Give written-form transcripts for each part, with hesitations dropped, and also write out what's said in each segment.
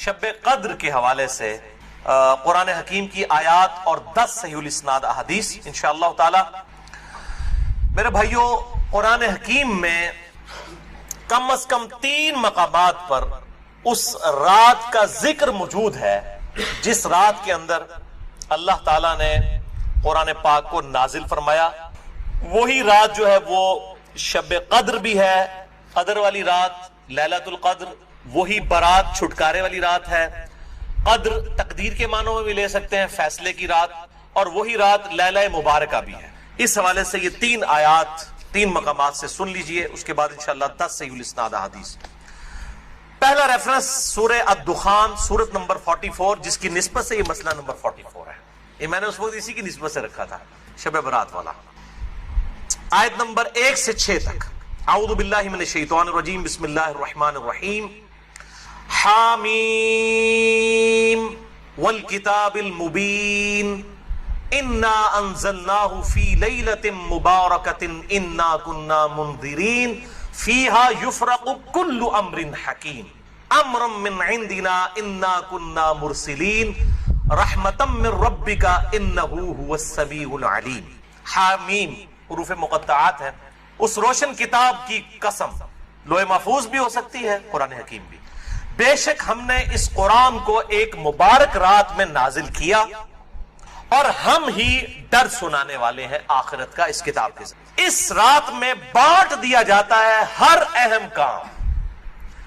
شب قدر کے حوالے سے قرآن حکیم کی آیات اور 10 صحیح الاسناد احادیث انشاءاللہ تعالی. میرے بھائیوں، قرآن حکیم میں کم از کم 3 مقامات پر اس رات کا ذکر موجود ہے جس رات کے اندر اللہ تعالیٰ نے قرآن پاک کو نازل فرمایا. وہی رات جو ہے وہ شب قدر بھی ہے، قدر والی رات، لیلۃ القدر. وہی برات، چھٹکارے والی رات ہے. قدر تقدیر کے معنوں میں بھی لے سکتے ہیں، فیصلے کی رات. اور وہی رات لیلہ مبارکہ بھی ہے. اس حوالے سے یہ 3 آیات 3 مقامات سے سن لیجئے، اس کے بعد انشاءاللہ 10 صحیح الاسناد احادیث. پہلا ریفرنس سورہ الدخان، سورت نمبر 44، جس کی نسبت سے یہ مسئلہ نمبر 44 ہے. یہ میں نے اس وقت اسی کی نسبت سے رکھا تھا، شب برات والا. آیت نمبر 1 سے 6 تک. اعوذ باللہ من الشیطان الرجیم، بسم اللہ الرحمن الرحیم. حامیم والکتاب المبین انا انزلناہ فی لیلۃ مبارکۃ انا کنا منذرین فیہا یفرق کل امر حکیم امرا من عندنا انا کنا مرسلین رحمتا من ربک انہ هو السمیع العلیم. حامیم حروف مقطعات ہیں. اس روشن کتاب کی قسم، لوح محفوظ بھی ہو سکتی ہے، قرآن حکیم بھی. بے شک ہم نے اس قرآن کو ایک مبارک رات میں نازل کیا اور ہم ہی ڈر سنانے والے ہیں آخرت کا اس کتاب کے ذریعے. اس رات میں بانٹ دیا جاتا ہے ہر اہم کام.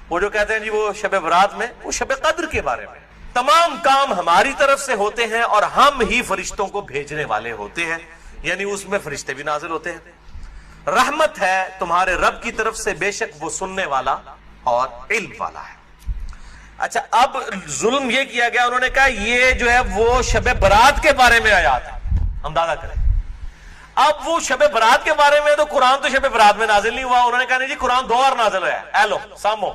وہ جو کہتے ہیں جی وہ شب برات میں، وہ شب قدر کے بارے میں تمام کام ہماری طرف سے ہوتے ہیں اور ہم ہی فرشتوں کو بھیجنے والے ہوتے ہیں، یعنی اس میں فرشتے بھی نازل ہوتے ہیں. رحمت ہے تمہارے رب کی طرف سے، بے شک وہ سننے والا اور علم والا ہے. اچھا، اب ظلم یہ کیا گیا، انہوں نے کہا یہ جو ہے وہ شب برات کے بارے میں آیات ہے. اندازہ کریں، اب وہ شب برات کے بارے میں، تو قرآن تو شب برات میں نازل نہیں ہوا. انہوں نے کہا نہیں جی قرآن 2 بار نازل ہوا ہے. ایلو سامو،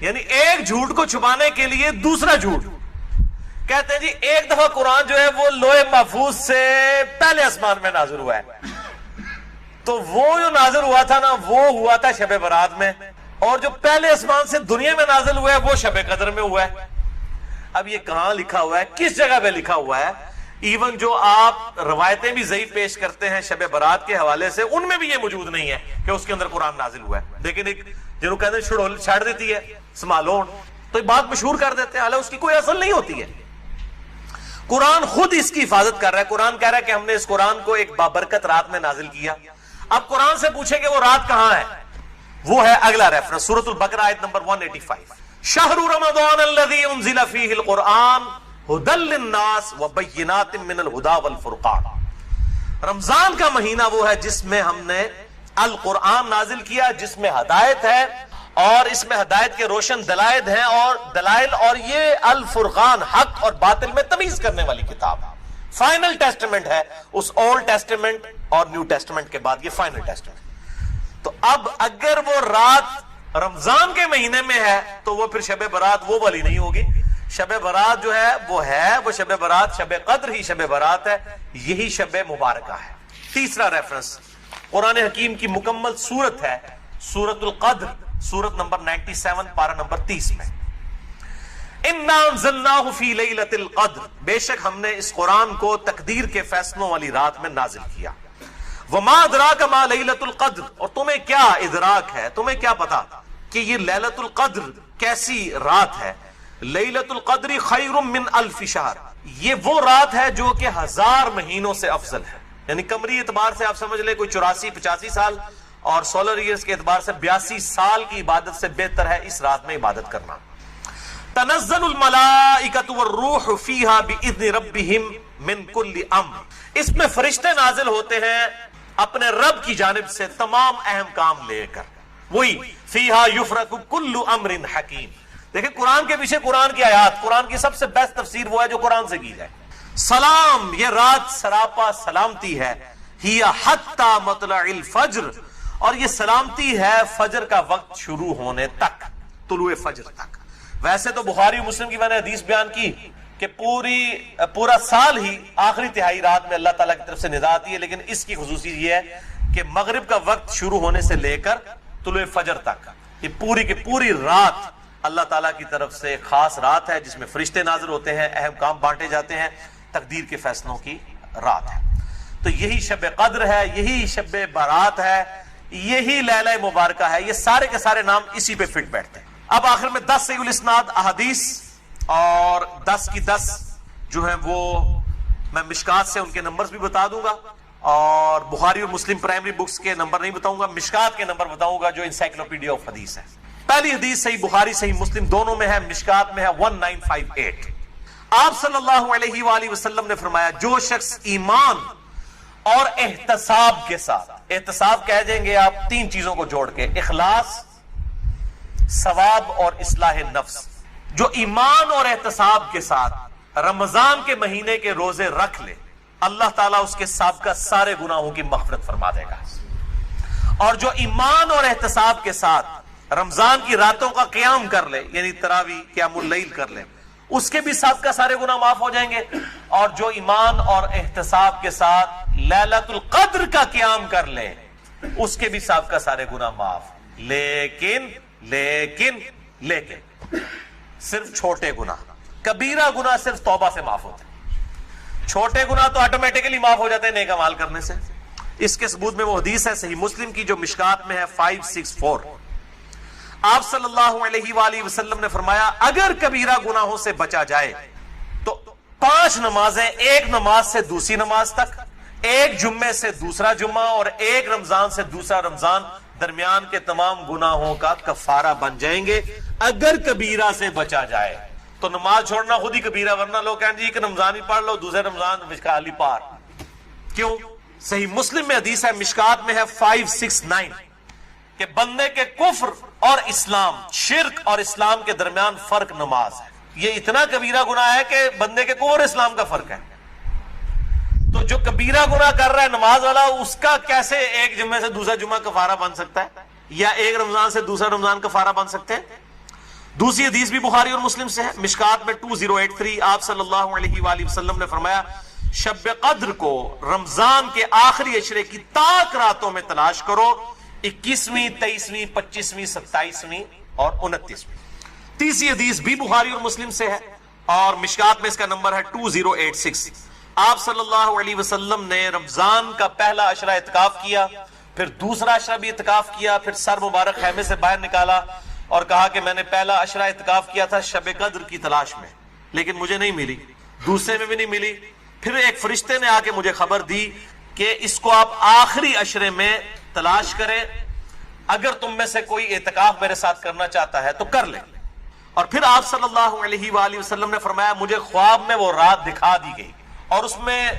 یعنی ایک جھوٹ کو چھپانے کے لیے دوسرا جھوٹ. کہتے ہیں جی ایک دفعہ قرآن جو ہے وہ لوح محفوظ سے پہلے آسمان میں نازل ہوا ہے، تو وہ جو نازل ہوا تھا نا وہ ہوا تھا شب برات میں، اور جو پہلے آسمان سے دنیا میں نازل ہوا ہے وہ شب قدر میں ہوا ہے. اب یہ کہاں لکھا ہوا ہے، کس جگہ پہ لکھا ہوا ہے؟ ایون جو آپ روایتیں بھی ضعیف پیش کرتے ہیں شب برات کے حوالے سے، ان میں بھی یہ موجود نہیں ہے کہ اس کے اندر قرآن نازل ہوا ہے. لیکن ایک جنہوں کہتے ہیں چھاڑ دیتی ہے سمالون، تو یہ بات مشہور کر دیتے ہیں، حالانکہ اس کی کوئی اصل نہیں ہوتی ہے. قرآن خود اس کی حفاظت کر رہا ہے. قرآن کہہ رہا ہے کہ ہم نے اس قرآن کو ایک بابرکت رات میں نازل کیا. اب قرآن سے پوچھے کہ وہ رات کہاں ہے، وہ ہے اگلا ریفرنس سورۃ البقرہ آیت نمبر 185. شہر رمضان الذی انزل فیہ القرآن ھدی للناس وبینات من الھدی والفرقان. رمضان کا مہینہ وہ ہے جس میں ہم نے القرآن نازل کیا، جس میں ہدایت ہے اور اس میں ہدایت کے روشن دلائل ہیں اور یہ الفرقان، حق اور باطل میں تمیز کرنے والی کتاب. فائنل ٹیسٹمنٹ ہے، اس اولڈ ٹیسٹمنٹ اور نیو ٹیسٹمنٹ کے بعد یہ فائنل ٹیسٹمنٹ. تو اب اگر وہ رات رمضان کے مہینے میں ہے تو وہ پھر شب برات وہ والی نہیں ہوگی. شب برات جو ہے وہ شب برات، شب قدر ہی شب برات ہے، یہی شب مبارکہ ہے. تیسرا ریفرنس قرآن حکیم کی مکمل سورت ہے، سورت القدر، سورت نمبر 97 پارہ نمبر 30 میں. انا انزلناہ فی لیلۃ القدر، بے شک ہم نے اس قرآن کو تقدیر کے فیصلوں والی رات میں نازل کیا. وما ادراک ما لیلۃ القدر، اور تمہیں کیا ادراک ہے، تمہیں کیا پتا کہ یہ لیلۃ القدر کیسی رات ہے. لیلۃ القدر خیر من الف شہر، یہ وہ رات ہے جو کہ 1000 مہینوں سے افضل ہے. یعنی قمری اعتبار سے آپ سمجھ لیں کوئی 84-85 سال، اور سولر ایئرز کے اعتبار سے 82 سال کی عبادت سے بہتر ہے اس رات میں عبادت کرنا. تنزل الملائکۃ والروح فیہا باذن ربہم من کل امر، اس میں فرشتے نازل ہوتے ہیں اپنے رب کی جانب سے تمام اہم کام لے کر. وہی فیہا یفرق کل امر حکیم. دیکھیں قرآن کے پیچھے قرآن کی آیات، قرآن کی سب سے بیسٹ تفسیر وہ ہے جو قرآن سے کی جائے. سلام، یہ رات سراپا سلامتی ہے. ہی حتی مطلع الفجر، اور یہ سلامتی ہے فجر کا وقت شروع ہونے تک، طلوع فجر تک. ویسے تو بخاری مسلم کی میں نے حدیث بیان کی کہ پورا سال ہی آخری تہائی رات میں اللہ تعالیٰ کی طرف سے ندا آتی ہے، لیکن اس کی خصوصیت یہ ہے کہ مغرب کا وقت شروع ہونے سے لے کر طلوع فجر تک یہ پوری کی پوری رات اللہ تعالیٰ کی طرف سے ایک خاص رات ہے جس میں فرشتے نازل ہوتے ہیں، اہم کام بانٹے جاتے ہیں، تقدیر کے فیصلوں کی رات ہے. تو یہی شب قدر ہے، یہی شب بارات ہے، یہی لیلہ مبارکہ ہے. یہ سارے کے سارے نام اسی پہ فٹ بیٹھتے ہیں. اب آخر میں 10 صحیح الاسناد احادیث اور 10 کی 10 جو ہیں وہ میں مشکات سے ان کے نمبرز بھی بتا دوں گا، اور بخاری اور مسلم پرائمری بکس کے نمبر نہیں بتاؤں گا، مشکات کے نمبر بتاؤں گا جو انسائکلوپیڈیا آف حدیث ہے. پہلی حدیث صحیح بخاری صحیح مسلم دونوں میں ہے، مشکات میں ہے 1958. آپ صلی اللہ علیہ وآلہ وسلم نے فرمایا جو شخص ایمان اور احتساب کے ساتھ، احتساب کہہ دیں گے آپ 3 چیزوں کو جوڑ کے، اخلاص، ثواب اور اصلاح نفس، جو ایمان اور احتساب کے ساتھ رمضان کے مہینے کے روزے رکھ لے، اللہ تعالیٰ اس کے سابقہ سارے گناہوں کی مغفرت فرما دے گا. اور جو ایمان اور احتساب کے ساتھ رمضان کی راتوں کا قیام کر لے، یعنی تراویح قیام اللیل کر لے، اس کے بھی سابقہ سارے گناہ معاف ہو جائیں گے. اور جو ایمان اور احتساب کے ساتھ لیلۃ القدر کا قیام کر لے، اس کے بھی سابقہ سارے گناہ معاف. لیکن صرف چھوٹے گناہ، کبیرہ گناہ صرف توبہ سے معاف ہوتے ہیں. چھوٹے گناہ تو آٹومیٹکلی معاف ہو جاتے ہیں نیک اعمال کرنے سے. اس کے ثبوت میں وہ حدیث ہے صحیح مسلم کی جو مشکات میں ہے 564. آپ صلی اللہ علیہ وآلہ وسلم نے فرمایا اگر کبیرہ گناہوں سے بچا جائے تو 5 نمازیں، ایک نماز سے دوسری نماز تک، ایک جمعے سے دوسرا جمعہ، اور ایک رمضان سے دوسرا رمضان، درمیان کے تمام گناہوں کا کفارہ بن جائیں گے اگر کبیرہ سے بچا جائے. تو نماز چھوڑنا خود ہی کبیرہ، ورنہ لوگ کہیں جی کہ رمضان ہی پڑھ لو، دوسرے رمضان مشکال ہی پار. کیوں؟ صحیح مسلم میں حدیث ہے، مشکات میں ہے 569 کہ بندے کے کفر اور اسلام، شرک اور اسلام کے درمیان فرق نماز ہے. یہ اتنا کبیرہ گناہ ہے کہ بندے کے کفر اور اسلام کا فرق ہے. تو جو کبیرہ گناہ کر رہا ہے نماز والا، اس کا کیسے ایک جمعے سے دوسرا جمعہ کفارہ بن سکتا ہے، یا ایک رمضان سے دوسرا رمضان کفارہ بن سکتے ہیں؟ دوسری حدیث بھی بخاری اور مسلم سے ہے، مشکات میں 2083. آپ صلی اللہ علیہ وآلہ وسلم نے فرمایا شب قدر کو رمضان کے آخری عشرے کی تاک راتوں میں تلاش کرو، 21ویں، 23ویں، 25ویں، 27ویں اور 29ویں. تیسری حدیث بھی بخاری اور مسلم سے ہے اور مشکات میں اس کا نمبر ہے 2086. آپ صلی اللہ علیہ وسلم نے رمضان کا پہلا عشرہ اعتکاف کیا، پھر دوسرا عشرہ بھی اعتکاف کیا، پھر سر مبارک خیمے سے باہر نکالا اور کہا کہ میں نے پہلا عشرہ اعتکاف کیا تھا شب قدر کی تلاش میں، لیکن مجھے نہیں ملی، دوسرے میں بھی نہیں ملی. پھر ایک فرشتے نے آ کے مجھے خبر دی کہ اس کو آپ آخری عشرے میں تلاش کریں، اگر تم میں سے کوئی اعتکاف میرے ساتھ کرنا چاہتا ہے تو کر لیں. اور پھر آپ صلی اللہ علیہ وآلہ وسلم نے فرمایا مجھے خواب میں وہ رات دکھا دی گئی، اور اس میں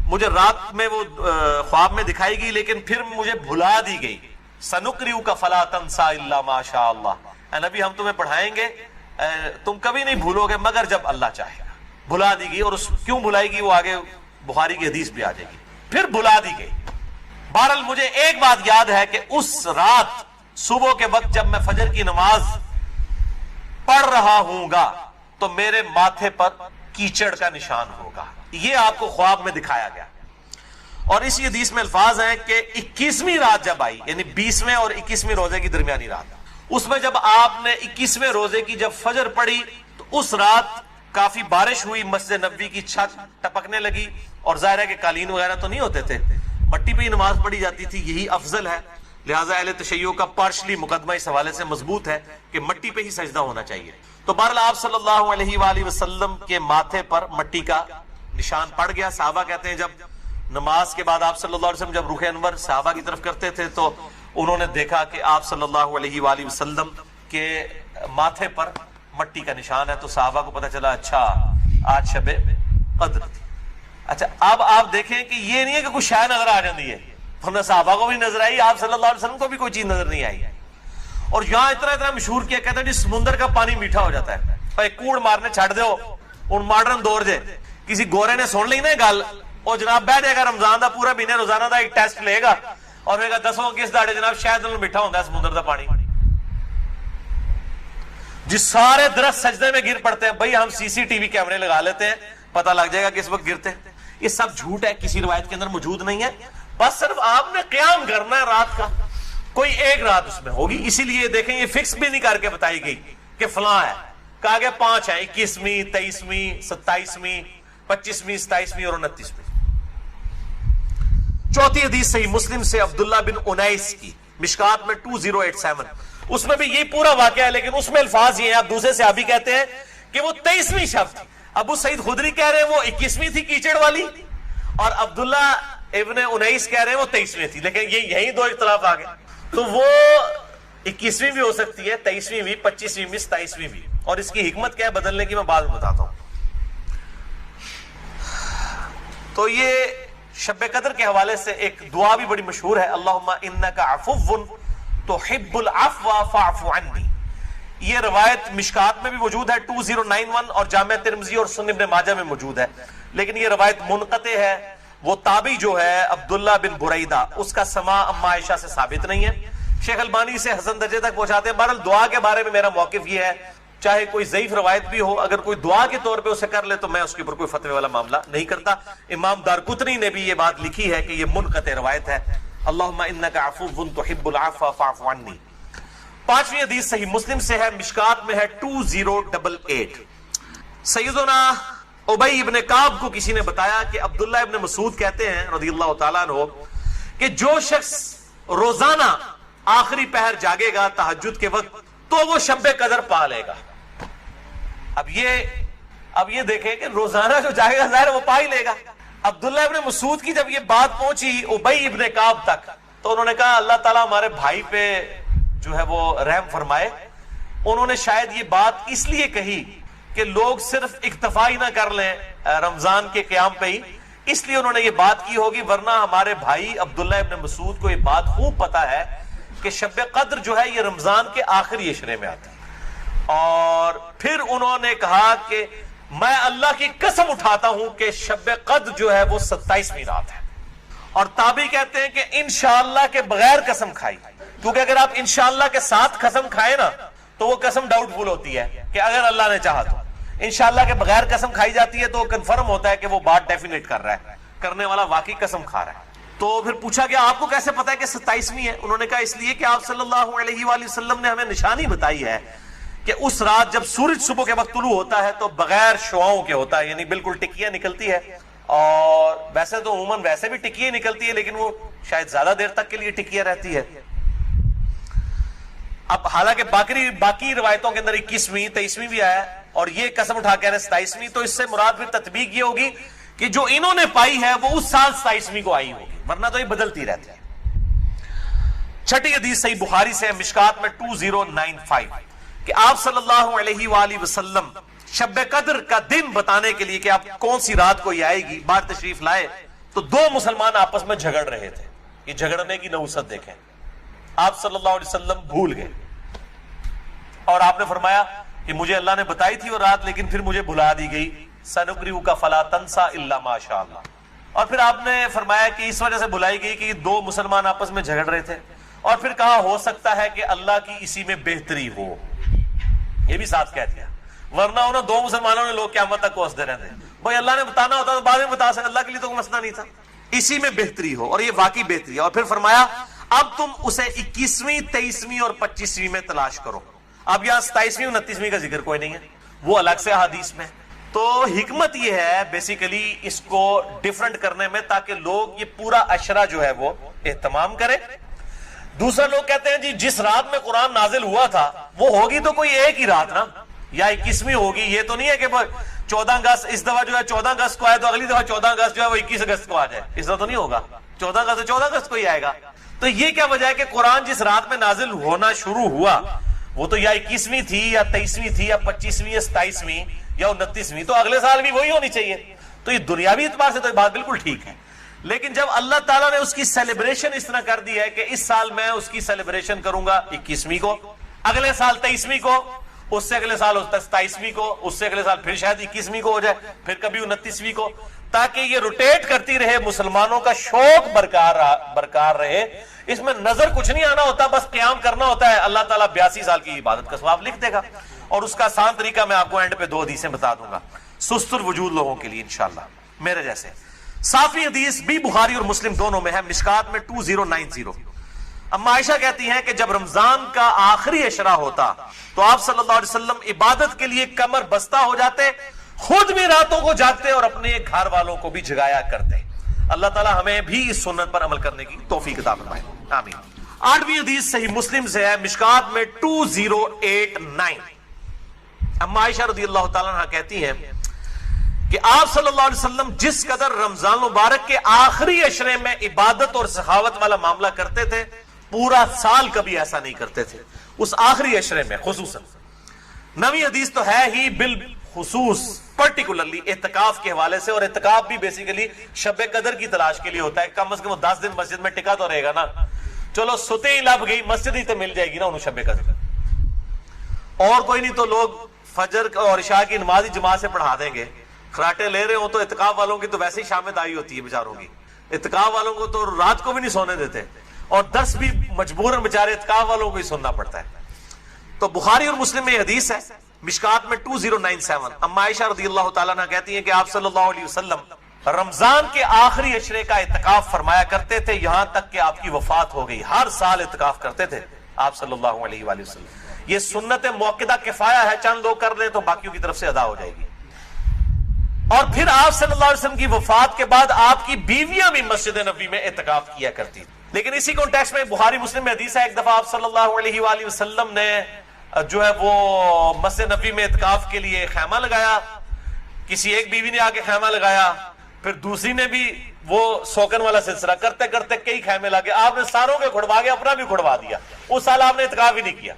مجھے رات میں وہ خواب میں دکھائی گئی لیکن پھر مجھے بھلا دی گئی. سنقرئک فلا تنسى الا ما شاء اللہ، اے نبی ہم تمہیں پڑھائیں گے، تم کبھی نہیں بھولو گے مگر جب اللہ چاہے گا. بھلا دی گئی، اور اس کیوں بھلائی گئی وہ آگے بخاری کی حدیث بھی آ جائے گی. پھر بھلا دی گئی. بہرحال مجھے ایک بات یاد ہے کہ اس رات صبح کے وقت جب میں فجر کی نماز پڑھ رہا ہوں گا تو میرے ماتھے پر کیچڑ کا نشان ہوگا. یہ آپ کو خواب میں دکھایا گیا. اور اسی حدیث میں الفاظ ہیں کہ 21ویں رات جب آئی، یعنی 20ویں اور 21ویں روزے کی درمیانی رات، اس میں جب آپ نے 21ویں روزے کی جب فجر پڑھی تو اس رات کافی بارش ہوئی، مسجد نبوی کی چھت ٹپکنے لگی، اور ظاہر ہے کہ قالین وغیرہ تو نہیں ہوتے تھے، مٹی پہ ہی نماز پڑھی جاتی تھی، یہی افضل ہے. لہٰذا اہل تشیع کا پارشلی مقدمہ اس حوالے سے مضبوط ہے کہ مٹی پہ ہی سجدہ ہونا چاہیے. تو بہرحال آپ صلی اللہ علیہ وآلہ وسلم کے ماتھے پر مٹی کا نشان پڑ گیا. صحابہ کہتے ہیں جب نماز کے بعد آپ صلی اللہ علیہ وسلم جب رخ انور صحابہ کی طرف کرتے تھے تو انہوں نے دیکھا کہ آپ صلی اللہ علیہ وآلہ وسلم کے ماتھے پر مٹی کا نشان ہے. تو صحابہ کو پتہ چلا اچھا آج شب قدر تھی. اچھا اب آپ دیکھیں کہ یہ نہیں ہے کہ کوئی شے نظر آ جاتی ہے، ورنہ صحابہ کو بھی نظر آئی، آپ صلی اللہ علیہ وسلم کو بھی کوئی چیز نظر نہیں آئی. اور یہاں اتنا مشہور کیا کہتے ہیں جی سمندر کا پانی میٹھا ہو جاتا ہے. اور ایک کوڑ مارنے چھڑ دو ان ماڈرن دور جے کسی گورے نے سن لی نا گل، اور جناب بیٹھ جائے گا رمضان دا پورا مہینے روزانہ دا ایک ٹیسٹ لے گا اور کہے گا دسو کس داڑے جناب شاید میٹھا ہوتا ہے سمندر دا پانی. جس سارے درخت سجدے میں گر پڑتے ہیں، بھائی ہم CCTV کیمرے لگا لیتے ہیں، پتہ لگ جائے گا کس وقت گرتے ہیں. یہ سب جھوٹ ہے، کسی روایت کے اندر موجود نہیں ہے. بس صرف آپ نے قیام کرنا ہے رات کا، کوئی ایک رات اس میں ہوگی. اسی لیے دیکھیں یہ فکس بھی نہیں کر کے بتائی گئی کہ فلاں ہے، کہا گیا 5 ہیں، 21ویں 23ویں 27ویں 25ویں 27ویں اور 29ویں۔ چوتھی حدیث صحیح مسلم سے عبداللہ بن انیس کی، مشکات میں 2087، اس میں بھی یہی پورا واقعہ ہے، لیکن اس میں الفاظ یہ ہیں، اب دوسرے صحابی کہتے ہیں کہ وہ 23ویں شب تھی، ابو سعید خدری کہہ رہے ہیں وہ 21ویں تھی کیچڑ والی، اور عبداللہ ابن انیس کہہ رہے ہیں وہ 23ویں تھی، لیکن یہی دو اختلاف آ گئے۔ تو وہ 21ویں بھی ہو سکتی ہے، 23ویں بھی، 25ویں بھی، 27ویں بھی، اور اس کی حکمت کیا ہے بدلنے کی میں بعد میں بتاتا ہوں۔ تو یہ شب قدر کے حوالے سے ایک دعا بھی بڑی مشہور ہے، اللہم انک عفو تحب العفو فاعف عنی۔ یہ روایت مشکات میں بھی موجود ہے 2091 اور جامع ترمذی اور سنن ابن ماجہ میں موجود ہے، لیکن یہ روایت منقطع ہے، وہ تابعی جو ہے عبداللہ بن بریدہ، اس کا سماع اما عائشہ سے ثابت نہیں ہے، شیخ البانی سے حسن درجے تک پہنچاتے ہیں۔ بہرحال دعا کے بارے میں میرا موقف یہ ہے، چاہے کوئی ضعیف روایت بھی ہو، اگر کوئی دعا کے طور پہ اسے کر لے تو میں اس کے اوپر کوئی فتوے والا معاملہ نہیں کرتا۔ امام دارقطنی نے بھی یہ بات لکھی ہے کہ یہ منقطع روایت ہے، اللہم انک عفو تحب العفو فاعف عنی۔ 5ویں حدیث صحیح مسلم سے ہے، مشکات میں ہے 2088۔ سیدنا ابی ابن کعب کو کسی نے بتایا کہ عبداللہ ابن مسعود کہتے ہیں رضی اللہ تعالیٰ عنہ کہ جو شخص روزانہ آخری پہر جاگے گا تہجد کے وقت تو وہ شب قدر پا لے گا۔ اب یہ دیکھیں کہ روزانہ جو جاگے گا ظاہر وہ پا ہی لے گا۔ عبداللہ ابن مسعود کی جب یہ بات پہنچی ابی ابن کعب تک تو انہوں نے کہا اللہ تعالیٰ ہمارے بھائی پہ جو ہے وہ رحم فرمائے، انہوں نے شاید یہ بات اس لیے کہی کہ لوگ صرف اکتفا ہی نہ کر لیں رمضان کے قیام پہ ہی، اس لیے انہوں نے یہ بات کی ہوگی، ورنہ ہمارے بھائی عبداللہ ابن مسعود کو یہ بات خوب پتا ہے کہ شب قدر جو ہے یہ رمضان کے آخری عشرے میں آتا ہے۔ اور پھر انہوں نے کہا کہ میں اللہ کی قسم اٹھاتا ہوں کہ شب قدر جو ہے وہ 27ویں رات ہے، اور تابعی کہتے ہیں کہ انشاءاللہ کے بغیر قسم کھائی، کیونکہ اگر آپ انشاءاللہ کے ساتھ قسم کھائیں نا تو وہ قسم ڈاؤٹ فل ہوتی ہے کہ اگر اللہ نے چاہا تو۔ انشاءاللہ کے بغیر قسم کھائی جاتی ہے تو وہ کنفرم ہوتا ہے کہ وہ بات ڈیفینیٹ کر رہا ہے، کرنے والا واقعی قسم کھا رہا ہے۔ تو پھر پوچھا گیا آپ کو کیسے پتا ہے کہ 27ویں ہے؟ انہوں نے کہا اس لیے کہ آپ صلی اللہ علیہ وآلہ وسلم نے ہمیں نشانی بتائی ہے کہ اس رات جب سورج صبح کے وقت طلوع ہوتا ہے تو بغیر شعاؤں کے ہوتا ہے، یعنی بالکل ٹکیاں نکلتی ہے، اور ویسے تو عموماً ویسے بھی ٹکیاں نکلتی ہے لیکن وہ شاید زیادہ دیر تک کے لیے ٹکیاں رہتی ہے۔ اب حالانکہ باقی روایتوں کے اندر 21ویں 23ویں بھی آیا اور یہ قسم اٹھا کے 27ویں، تو اس سے مراد پھر تطبیق یہ ہوگی کہ جو انہوں نے پائی ہے وہ اس سال 27ویں کو آئی ہوگی، ورنہ تو یہ بدلتی رہتی ہے۔ 6ٹھی حدیث صحیح بخاری سے مشکات میں 2095 کہ آپ صلی اللہ علیہ وآلہ وسلم شب قدر کا دن بتانے کے لیے کہ آپ کون سی رات کو یہ آئے گی باہر تشریف لائے، تو 2 مسلمان آپس میں جھگڑ رہے تھے۔ یہ جھگڑنے کی نحوست دیکھیں، آپ صلی اللہ علیہ وسلم بھول گئے اور آپ نے فرمایا کہ مجھے اللہ نے بتائی تھی وہ رات لیکن پھر مجھے بھلا دی گئی، سنقرئک فلا تنسى الا ما شاء اللہ۔ اور پھر آپ نے فرمایا کہ اس وجہ سے بھلائی گئی کہ یہ 2 مسلمان آپس میں جھگڑ رہے تھے، اور پھر کہا ہو سکتا ہے کہ اللہ کی اسی میں بہتری ہو، یہ بھی ساتھ کہہ دیا، ورنہ انہوں 2 مسلمانوں نے لوگ قیامت تک کوستے رہتے ہیں، بھائی اللہ نے بتانا ہوتا تو بعد میں بتا سکتے، اللہ کے لیے تو کوئی مسئلہ نہیں تھا، اسی میں بہتری ہو، اور یہ واقعی بہتری ہے۔ اور پھر فرمایا اب تم اسے 21ویں 23ویں اور 25ویں میں تلاش کرو۔ اب یہاں 27ویں 29ویں کا ذکر کوئی نہیں ہے، وہ الگ سے حدیث میں۔ تو حکمت یہ ہے بیسیکلی اس کو ڈیفرنٹ کرنے میں تاکہ لوگ یہ پورا عشرہ جو ہے وہ اہتمام کرے۔ دوسرا لوگ کہتے ہیں جی جس رات میں قرآن نازل ہوا تھا وہ ہوگی تو کوئی ایک ہی رات نا، یا 21ویں ہوگی، یہ تو نہیں ہے کہ 14 اگست اس دفعہ جو ہے 14 اگست کو آئے تو اگلی دفعہ 14 اگست جو ہے وہ 21 اگست کو آ جائے، اس طرح تو نہیں ہوگا، 14 اگست 14 اگست کو ہی آئے گا۔ تو یہ کیا وجہ ہے کہ قرآن جس رات میں نازل ہونا شروع ہوا وہ تو یا 21ویں تھی یا 23ویں تھی یا 25ویں یا 27ویں یا 29ویں، تو اگلے سال بھی وہی ہونی چاہیے۔ تو یہ دنیاوی اعتبار سے تو یہ بات بالکل ٹھیک ہے، لیکن جب اللہ تعالیٰ نے اس کی سیلیبریشن اس طرح کر دی ہے کہ اس سال میں اس کی سیلیبریشن کروں گا 21ویں کو، اگلے سال 23ویں کو، اس سے اگلے سال 27ویں کو، اس سے اگلے سال پھر شاید 21ویں کو ہو جائے، پھر کبھی 29ویں کو، تاکہ یہ روٹیٹ کرتی رہے، مسلمانوں کا شوق برقرار رہے۔ اس میں نظر کچھ نہیں آنا ہوتا، بس قیام کرنا ہوتا ہے، اللہ تعالیٰ 82 سال کی عبادت کا ثواب لکھ دے گا۔ اور اس کا آسان طریقہ میں آپ کو اینڈ پہ 2 حدیثیں بتا دوں گا سست الوجود لوگوں کے لیے انشاءاللہ میرے جیسے۔ 7ویں حدیث بھی بخاری اور مسلم دونوں میں ہے، مشکات میں 2090 اما عائشہ کہتی ہیں کہ جب رمضان کا آخری عشرہ ہوتا تو آپ صلی اللہ علیہ وسلم عبادت کے لیے کمر بستہ ہو جاتے، خود بھی راتوں کو جاگتے اور اپنے گھر والوں کو بھی جگایا کرتے۔ اللہ تعالی ہمیں بھی اس سنت پر عمل کرنے کی توفیق عطا فرمائے، آمین۔ 8ویں حدیث صحیح مسلم سے ہے، مشکات میں 2089۔ اما عائشہ رضی اللہ تعالیٰ عنہ کہتی ہیں کہ آپ صلی اللہ علیہ وسلم جس قدر رمضان مبارک کے آخری عشرے میں عبادت اور سخاوت والا معاملہ کرتے تھے، پورا سال کبھی ایسا نہیں کرتے تھے، اس آخری عشرے میں خصوصاً۔ 9ویں حدیث تو ہے ہی بالخصوص پرٹیکولرلی اعتکاف کے حوالے سے، اور اعتکاف بھی بیسیکلی شب قدر کی تلاش کے لیے ہوتا ہے۔ کم از کم 10 دن مسجد میں ٹکا تو رہے گا نا، چلو ستے ہی لب گئی مسجد ہی تو مل جائے گی نا انہوں شب قدر، اور کوئی نہیں تو لوگ فجر اور عشاء کی نماز ہی جماعت سے پڑھا دیں گے۔ خراٹے لے رہے ہوں تو اعتکاف والوں کی تو ویسے ہی شام میں دائی ہوتی ہے بیچاروں کی، اعتکاف والوں کو تو رات کو بھی نہیں سونے دیتے، اور 10 بھی مجبوراً بیچارے اعتکاف والوں کو ہی سننا پڑتا ہے۔ تو بخاری اور مسلم میں حدیث ہے، مشکات میں 2097۔ اما عائشہ رضی اللہ تعالیٰ عنہ کہتی ہیں کہ آپ صلی اللہ علیہ وسلم رمضان کے آخری عشرے کا اعتکاف فرمایا کرتے تھے یہاں تک کہ آپ کی وفات ہو گئی۔ ہر سال اعتکاف کرتے تھے آپ صلی اللہ علیہ وآلہ وسلم۔ یہ سنت موقدہ کفایہ ہے، چند لوگ کر لیں تو باقیوں کی طرف سے ادا ہو جائے گی۔ اور پھر آپ صلی اللہ علیہ وسلم کی وفات کے بعد آپ کی بیویاں بھی مسجد نبوی میں اعتکاف کیا کرتی تھی۔ لیکن اسی کانٹیکسٹ میں بخاری مسلم میں حدیث ہے، ایک دفعہ آپ صلی اللہ علیہ وآلہ وسلم نے جو ہے وہ مسجد نبوی میں اعتکاف کے لیے خیمہ لگایا، کسی ایک بیوی نے آ کے خیمہ لگایا، پھر دوسری نے بھی وہ سوکن والا سلسلہ کرتے کرتے کئی خیمے لگے، آپ نے ساروں کے کھڑوا کے اپنا بھی کھڑوا دیا۔ اس سال آپ نے اعتکاف ہی نہیں کیا،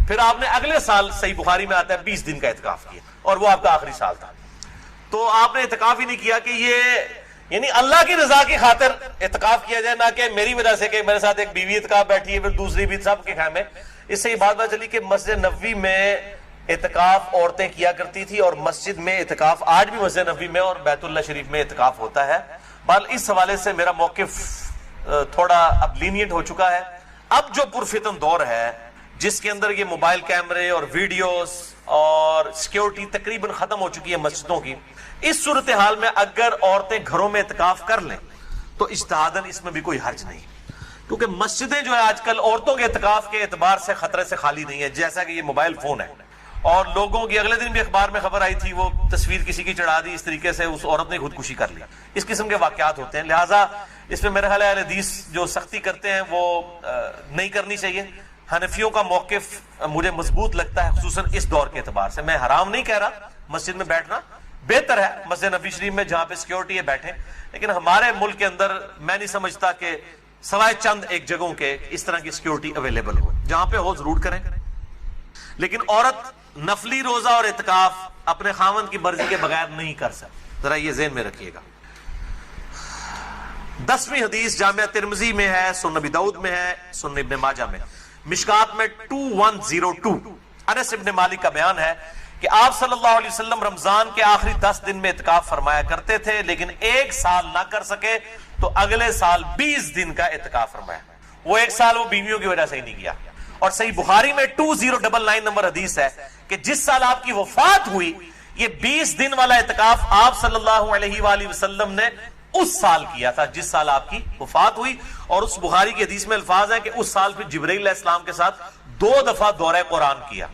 پھر آپ نے اگلے سال صحیح بخاری میں آتا ہے 20 دن کا اعتکاف کیا، اور وہ آپ کا آخری سال تھا۔ تو آپ نے اعتکاف ہی نہیں کیا کہ یہ یعنی اللہ کی رضا کی خاطر اعتکاف کیا جائے، نہ کہ میری وجہ سے کہ میرے ساتھ ایک بیوی اعتکاف بیٹھی ہے پھر دوسری بھی، سب کے خیمے۔ اس سے یہ بات چلی کہ مسجد نبوی میں اعتکاف عورتیں کیا کرتی تھی، اور مسجد میں اعتکاف آج بھی مسجد نبوی میں اور بیت اللہ شریف میں اعتکاف ہوتا ہے۔ بل اس حوالے سے میرا موقف تھوڑا اب لینینٹ ہو چکا ہے۔ اب جو پرفتن دور ہے جس کے اندر یہ موبائل کیمرے اور ویڈیوز اور سیکیورٹی تقریباً ختم ہو چکی ہے مسجدوں کی، اس صورتحال میں اگر عورتیں گھروں میں اعتکاف کر لیں تو اجتہاداً اس میں بھی کوئی حرج نہیں، کیونکہ مسجدیں جو ہے آج کل عورتوں کے اعتکاف کے اعتبار سے خطرے سے خالی نہیں ہے، جیسا کہ یہ موبائل فون ہے۔ اور لوگوں کی اگلے دن بھی اخبار میں خبر آئی تھی، وہ تصویر کسی کی چڑھا دی، اس طریقے سے اس عورت نے خودکشی کر لی۔ اس قسم کے واقعات ہوتے ہیں، لہٰذا اس میں میرے خیال ہے اہل حدیث جو سختی کرتے ہیں وہ نہیں کرنی چاہیے۔ حنفیوں کا موقف مجھے مضبوط لگتا ہے، خصوصاً اس دور کے اعتبار سے۔ میں حرام نہیں کہہ رہا، مسجد میں بیٹھنا بہتر ہے، مسجد نبی شریف میں جہاں پہ سیکیورٹی ہے بیٹھیں، لیکن ہمارے ملک کے اندر میں نہیں سمجھتا کہ سوائے چند ایک جگہوں کے اس طرح کی سیکیورٹی اویلیبل ہو، جہاں پہ ہو ضرور کریں۔ لیکن عورت نفلی روزہ اور اعتکاف اپنے خاوند کی مرضی کے بغیر نہیں کر سکتی، ذرا یہ ذہن میں رکھیے گا۔ 10ویں حدیث جامعہ ترمذی میں ہے، سنن نبی داؤد میں ہے، سنن ابن ماجہ میں، مشکات میں 2102۔ انس ابن مالک کا بیان ہے کہ آپ صلی اللہ علیہ وسلم رمضان کے آخری 10 دن میں اعتکاف فرمایا کرتے تھے، لیکن ایک سال نہ کر سکے تو اگلے سال 20 دن کا اعتکاف فرمایا۔ وہ ایک سال وہ بیویوں کی وجہ سے ہی نہیں کیا۔ اور صحیح بخاری میں 2099 نمبر حدیث ہے کہ جس سال آپ کی وفات ہوئی یہ 20 دن والا اعتکاف آپ صلی اللہ علیہ وآلہ وسلم نے اس سال کیا تھا جس سال آپ کی وفات ہوئی۔ اور اس بخاری کی حدیث میں الفاظ ہے کہ اس سال پھر جبرائیل علیہ السلام کے ساتھ 2 دفعہ دورہ قرآن کیا۔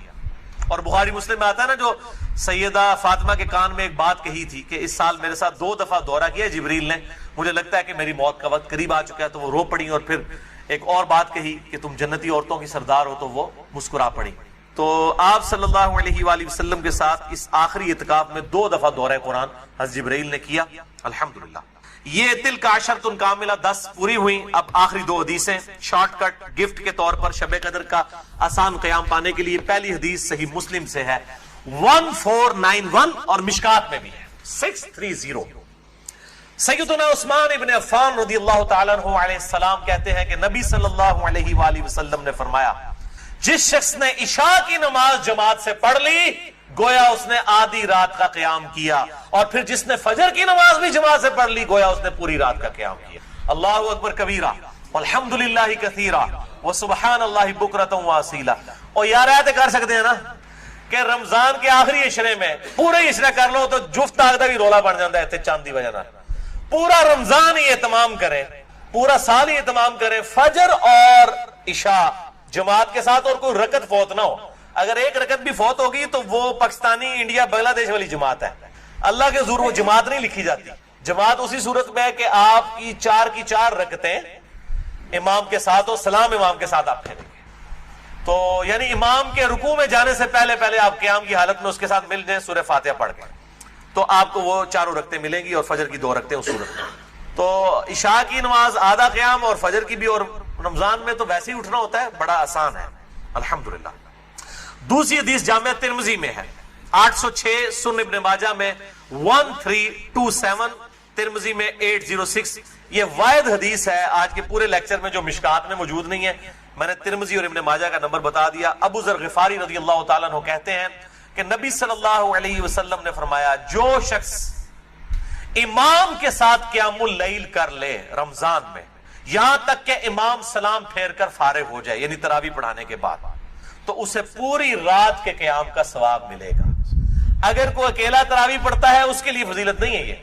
اور بخاری مسلم میں آتا ہے نا، جو سیدہ فاطمہ کے کان میں ایک بات کہی تھی کہ اس سال میرے ساتھ 2 دفعہ دورہ کیا جبریل نے، مجھے لگتا ہے کہ میری موت کا وقت قریب آ چکا ہے، تو وہ رو پڑی۔ اور پھر ایک اور بات کہی کہ تم جنتی عورتوں کی سردار ہو، تو وہ مسکرا پڑی۔ تو آپ صلی اللہ علیہ وآلہ وسلم کے ساتھ اس آخری اعتکاف میں 2 دفعہ دورہ قرآن حضرت جبرائیل نے کیا، الحمدللہ۔ یہ تلک عشرۃ کاملہ 10 پوری ہوئی۔ اب آخری 2 حدیثیں شارٹ کٹ گفٹ کے طور پر شب قدر کا آسان قیام پانے کے لیے۔ پہلی حدیث صحیح مسلم سے ہے 1491 اور مشکات میں بھی ہے 630۔ سیدنا عثمان ابن عفان رضی اللہ تعالیٰ عنہ علیہ السلام کہتے ہیں کہ نبی صلی اللہ علیہ وآلہ وسلم نے فرمایا، جس شخص نے عشاء کی نماز جماعت سے پڑھ لی گویا اس نے آدھی رات کا قیام کیا، اور پھر جس نے فجر کی نماز بھی جماعت سے پڑھ لی گویا اس نے پوری رات کا قیام کیا۔ اللہ اکبر کبیرہ والحمدللہ کثیرہ وسبحان اللہ بکرۃ واصیلہ۔ اور یار ایسے کر سکتے ہیں نا کہ رمضان کے آخری عشرے میں پورے عشرہ کر لو تو جفت آگدہ بھی رولا بن جاتا ہے تے چاند دی وجہ نہ، پورا رمضان ہی اہتمام کریں، پورا سال ہی اہتمام کریں، فجر اور عشاء جماعت کے ساتھ، اور کوئی رکعت فوت نہ ہو. اگر ایک رکعت بھی فوت ہوگی تو وہ پاکستانی انڈیا بنگلہ دیش والی جماعت ہے. اللہ کے حضور وہ جماعت نہیں لکھی جاتی. جماعت اسی صورت میں ہے کہ آپ کی 4 کی 4 رکعتیں امام کے ساتھ ہو، سلام امام کے ساتھ آپ پھیریں گے. تو یعنی امام کے رکوع میں جانے سے پہلے پہلے آپ قیام کی حالت میں اس کے ساتھ مل جائیں سورہ فاتحہ پڑھ کے، تو آپ کو وہ 4 رکعتیں ملیں گی، اور فجر کی 2 رکعتیں اس صورت میں. تو عشاء کی نماز آدھا قیام، اور فجر کی بھی، اور رمضان میں تو ویسے ہی اٹھنا ہوتا ہے، بڑا آسان ہے الحمدللہ. دوسری حدیث جامعہ ترمذی میں ہے 806، سنن ابن ماجہ میں 1327، ترمذی میں 806. یہ واحد حدیث ہے آج کے پورے لیکچر میں جو مشکات میں موجود نہیں ہے. میں نے ترمذی اور ابن ماجہ کا نمبر بتا دیا. ابو ذر غفاری رضی اللہ تعالیٰ عنہ کہتے ہیں کہ نبی صلی اللہ علیہ وسلم نے فرمایا، جو شخص امام کے ساتھ قیام اللیل کر لے رمضان میں، یہاں تک کہ امام سلام پھیر کر فارغ ہو جائے، یعنی تراویح پڑھانے کے بعد، تو اسے پوری رات کے قیام کا ثواب ملے گا. اگر کوئی اکیلا تراویح پڑھتا ہے اس کے لیے فضیلت نہیں ہے. یہ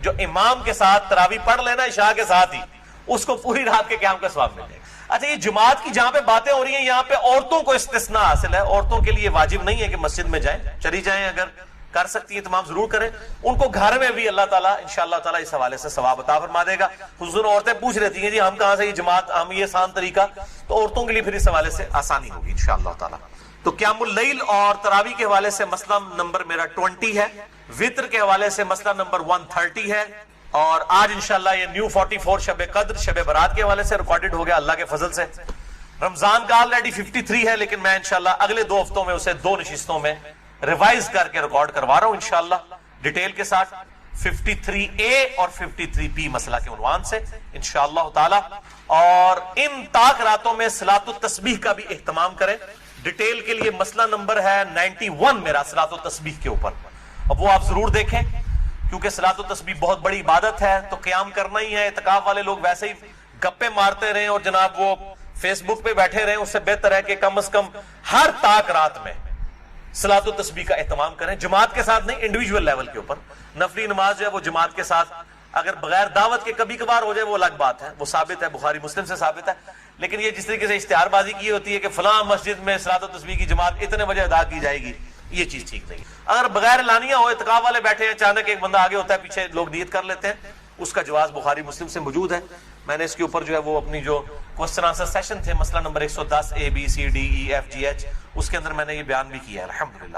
جو امام کے ساتھ تراویح پڑھ لینا عشاء کے ساتھ ہی، اس کو پوری رات کے قیام کا ثواب ملے گا. اچھا، یہ جماعت کی جہاں پہ باتیں ہو رہی ہیں، یہاں پہ عورتوں کو استثناء حاصل ہے. عورتوں کے لیے واجب نہیں ہے کہ مسجد میں جائیں، چلی جائیں، اگر کر سکتی ہیں تمام ضرور کریں. ان کو گھر میں بھی اللہ تعالیٰ انشاءاللہ تعالیٰ اس حوالے سے ثواب عطا فرما دے گا. حضور عورتیں پوچھ رہتی ہیں جی ہم کہاں سے یہ جماعت، ہم یہ آسان طریقہ، تو عورتوں کے لیے پھر اس حوالے سے آسانی ہوگی انشاءاللہ تعالیٰ. تو قیام اللیل اور تراویح کے حوالے سے مسئلہ نمبر میرا 20 ہے، وطر کے حوالے سے مسئلہ نمبر 130 ہے، اور آج انشاءاللہ یہ نیو 44 شب قدر شب برات کے حوالے سے ریکارڈڈ ہو گیا اللہ کے فضل سے. رمضان کا آلریڈی 53 ہے، لیکن میں انشاءاللہ اگلے 2 ہفتوں میں اسے 2 نشستوں میں ریوائز کر کے ریکارڈ کروا رہا ہوں انشاءاللہ ڈیٹیل کے ساتھ، 53A اور 53B مسئلہ کے عنوان سے انشاءاللہ تعالی. اور ان طاق راتوں میں صلاۃ التسبیح کا بھی اہتمام کریں. ڈیٹیل کے لیے مسئلہ نمبر ہے 91 میرا صلاۃ التسبیح کے اوپر. اب وہ آپ ضرور دیکھیں، کیونکہ صلاۃ التسبیح بہت بڑی عبادت ہے، تو قیام کرنا ہی ہے. اعتکاف والے لوگ ویسے ہی گپے مارتے رہیں اور جناب وہ فیس بک پہ بیٹھے رہیں، اس سے بہتر ہے کہ کم از کم ہر طاق رات میں صلاۃ التسبیح کا اہتمام کریں. جماعت کے ساتھ نہیں، انڈیویجول لیول کے اوپر. نفلی نماز جو ہے وہ جماعت کے ساتھ، اگر بغیر دعوت کے کبھی کبھار ہو جائے وہ الگ بات ہے، وہ ثابت ہے، بخاری مسلم سے ثابت ہے. لیکن یہ جس طریقے سے اشتہار بازی کی ہوتی ہے کہ فلاں مسجد میں صلاۃ التسبیح کی جماعت اتنے بجے ادا کی جائے گی، یہ چیز ٹھیک نہیں. اگر بغیر اعلانیہ ہو، اعتکاف والے بیٹھے ہیں، اچانک ایک بندہ آگے ہوتا ہے، پیچھے لوگ نیت کر لیتے ہیں، اس کا جواز بخاری مسلم سے موجود ہے. میں نے اس کے اوپر جو ہے وہ اپنی جو کوسچن آنسر سیشن تھے، مسئلہ نمبر 110 ABCDEFGH، اس کے اندر میں نے یہ بیان بھی کیا ہے الحمدللہ.